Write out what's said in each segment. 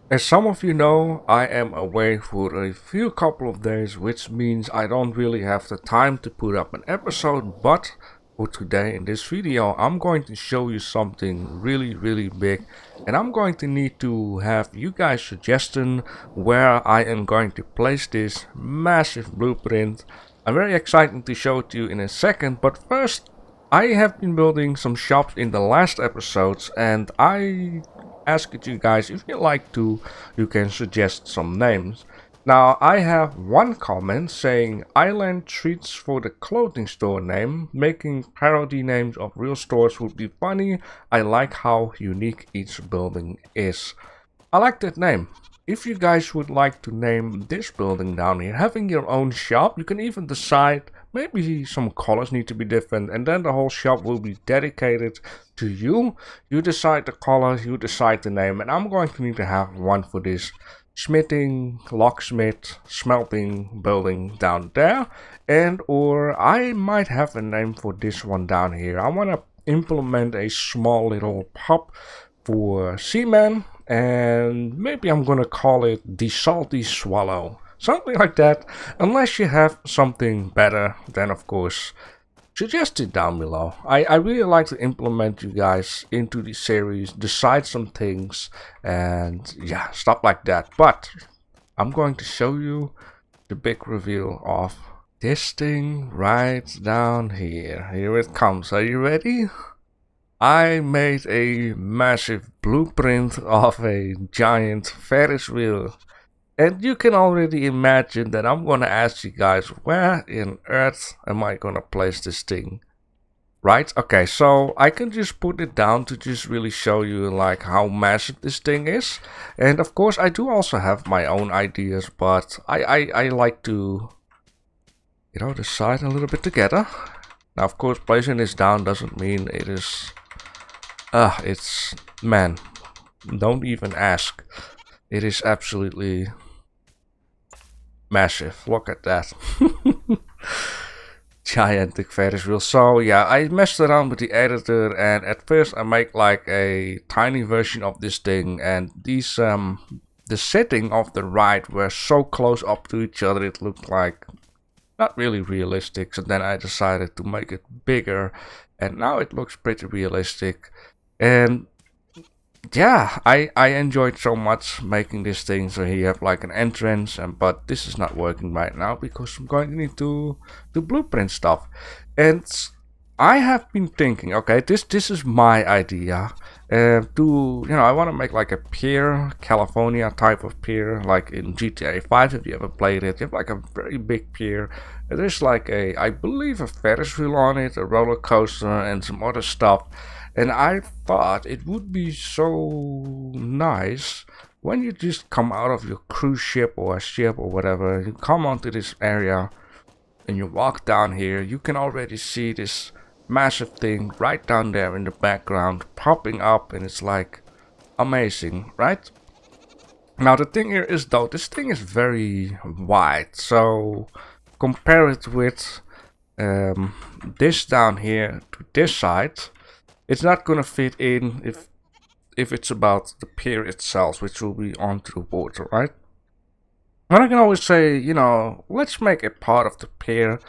As some of you know, I am away for a few couple of days, which means I don't really have the time to put up an episode, but for today in this video I'm going to show you something really big, and I'm going to need to have you guys suggestion where I am going to place this massive blueprint. I'm very excited to show it to you in a second, but first I have been building some shops in the last episodes, and I asked you guys if you like to, you can suggest some names. Now I have one comment saying Island treats for the clothing store name, making parody names of real stores would be funny. I like how unique each building is. I like that name. If you guys would like to name this building down here, having your own shop, you can even decide maybe some colors need to be different, and then the whole shop will be dedicated to you. You decide the colors, you decide the name, and I'm going to need to have one for this smithing, locksmith, smelting building down there, and or I might have a name for this one down here. I want to implement a small little pub for seamen, and maybe I'm gonna call it the Salty Swallow. Something like that. Unless you have something better, then of course suggest it down below. I really like to implement you guys into the series, decide some things, and yeah, stuff like that. But I'm going to show you the big reveal of this thing right down here. Here it comes. Are you ready? I made a massive blueprint of a giant Ferris wheel. And you can already imagine that I'm gonna ask you guys, where in earth am I gonna place this thing? Right? Okay, so I can just put it down to just really show you like how massive this thing is. And of course I do also have my own ideas, but I like to, you know, decide a little bit together. Now of course placing this down doesn't mean it is it's, man, don't even ask. It is absolutely massive. Look at that. Gigantic Ferris wheel. So yeah, I messed around with the editor, and at first I make like a tiny version of this thing, and these the setting of the ride were so close up to each other it looked like not really realistic. So then I decided to make it bigger, and now it looks pretty realistic. And yeah, I enjoyed so much making this thing. So here you have like an entrance, and but this is not working right now because I'm going to need to do blueprint stuff. And I have been thinking, okay, this is my idea. I want to make like a pier, California type of pier, like in GTA 5. If you ever played it, you have like a very big pier. There's like I believe a Ferris wheel on it, a roller coaster, and some other stuff. And I thought it would be so nice when you just come out of your cruise ship or a ship or whatever, you come onto this area and you walk down here, you can already see this massive thing right down there in the background popping up, and it's like amazing, right? Now the thing here is though, this thing is very wide, so compare it with this down here to this side. It's not gonna fit in if it's about the pier itself, which will be onto the water, right? And I can always say, you know, let's make a part of the pier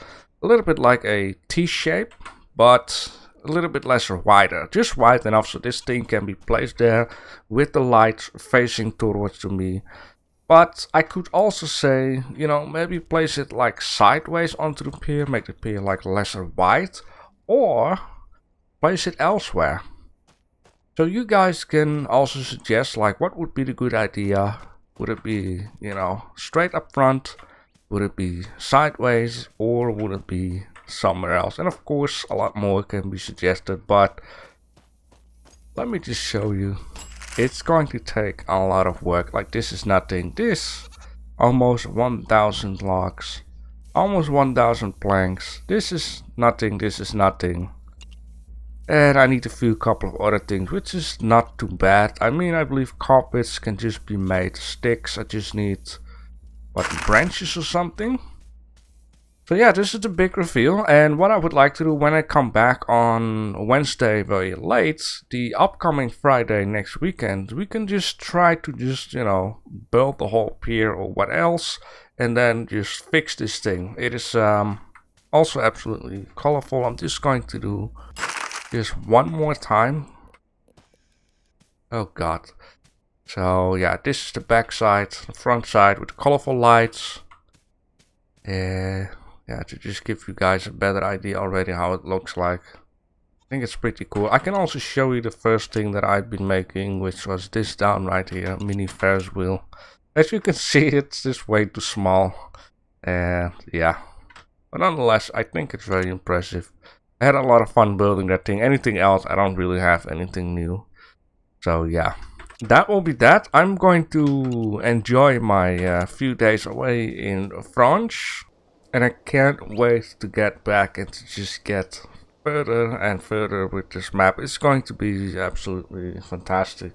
a little bit like a T-shape, but a little bit less wider, just wide enough so this thing can be placed there with the light facing towards to me. But I could also say, you know, maybe place it like sideways onto the pier, make the pier like lesser wide, or place it elsewhere. So you guys can also suggest like what would be the good idea. Would it be, you know, straight up front? Would it be sideways, or would it be somewhere else? And of course a lot more can be suggested, but let me just show you. It's going to take a lot of work. Like this is nothing. This almost 1,000 logs, almost 1,000 planks. This is nothing. This is nothing. And I need a few couple of other things, which is not too bad. I mean, I believe carpets can just be made. Sticks, I just need, what, branches or something? So yeah, this is the big reveal, and what I would like to do when I come back on Wednesday very late, the upcoming Friday next weekend, we can just try to just, you know, build the whole pier or what else, and then just fix this thing. It is also absolutely colorful. I'm just going to do this one more time. Oh god. So yeah, this is the back side, the front side with the colorful lights. Yeah, to just give you guys a better idea already how it looks like. I think it's pretty cool. I can also show you the first thing that I've been making, which was this down right here, mini Ferris wheel. As you can see, it's just way too small. And yeah, but nonetheless, I think it's very impressive. I had a lot of fun building that thing. Anything else, I don't really have anything new. So yeah, that will be that. I'm going to enjoy my few days away in France. And I can't wait to get back and to just get further and further with this map. It's going to be absolutely fantastic.